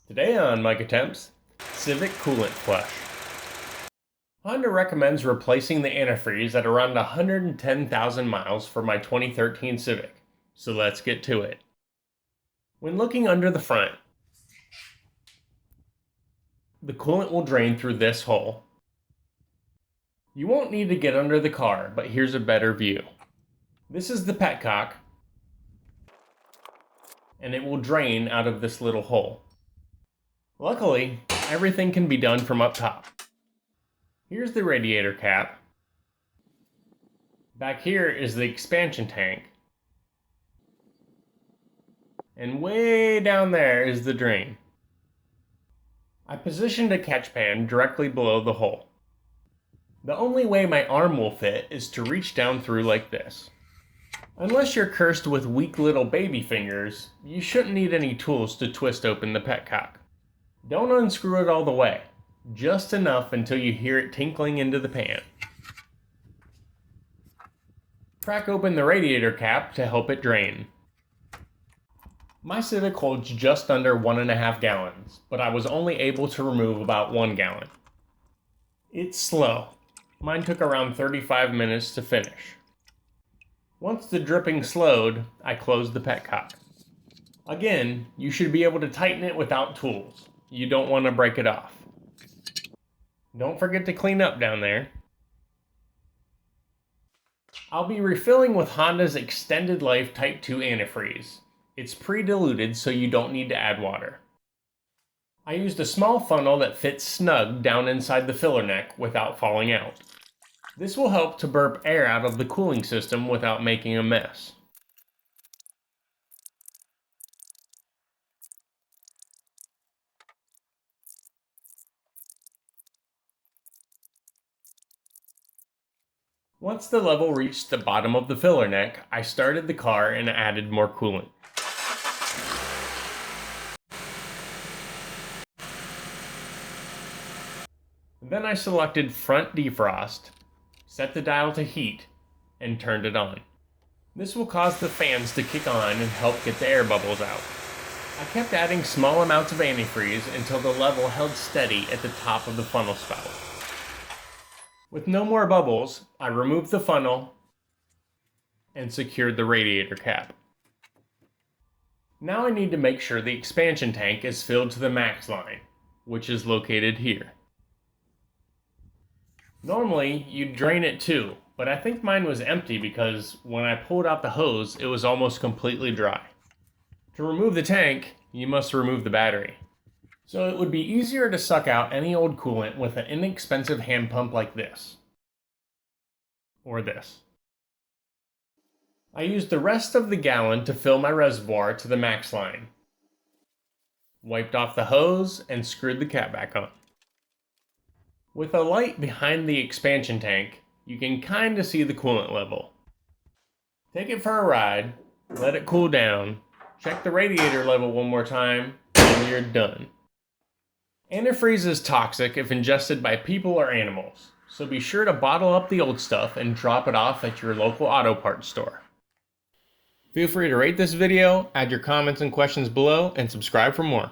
Today on Mike Attempts, Civic Coolant Flush. Honda recommends replacing the antifreeze at around 110,000 miles for my 2013 Civic, so let's get to it. When looking under the front, the coolant will drain through this hole. You won't need to get under the car, but here's a better view. This is the petcock, and it will drain out of this little hole. Luckily, everything can be done from up top. Here's the radiator cap. Back here is the expansion tank. And way down there is the drain. I positioned a catch pan directly below the hole. The only way my arm will fit is to reach down through like this. Unless you're cursed with weak little baby fingers, you shouldn't need any tools to twist open the petcock. Don't unscrew it all the way, just enough until you hear it tinkling into the pan. Crack open the radiator cap to help it drain. My Civic holds just under 1.5 gallons, but I was only able to remove about 1 gallon. It's slow. Mine took around 35 minutes to finish. Once the dripping slowed, I closed the petcock. Again, you should be able to tighten it without tools. You don't want to break it off. Don't forget to clean up down there. I'll be refilling with Honda's Extended Life Type 2 Antifreeze. It's pre-diluted, so you don't need to add water. I used a small funnel that fits snug down inside the filler neck without falling out. This will help to burp air out of the cooling system without making a mess. Once the level reached the bottom of the filler neck, I started the car and added more coolant. Then I selected front defrost, set the dial to heat, and turned it on. This will cause the fans to kick on and help get the air bubbles out. I kept adding small amounts of antifreeze until the level held steady at the top of the funnel spout. With no more bubbles, I removed the funnel and secured the radiator cap. Now I need to make sure the expansion tank is filled to the max line, which is located here. Normally, you'd drain it too, but I think mine was empty because when I pulled out the hose, it was almost completely dry. To remove the tank, you must remove the battery. So it would be easier to suck out any old coolant with an inexpensive hand pump like this. Or this. I used the rest of the gallon to fill my reservoir to the max line. Wiped off the hose and screwed the cap back on. With a light behind the expansion tank, you can kinda see the coolant level. Take it for a ride, let it cool down, check the radiator level one more time, and you're done. Antifreeze is toxic if ingested by people or animals, so be sure to bottle up the old stuff and drop it off at your local auto parts store. Feel free to rate this video, add your comments and questions below, and subscribe for more.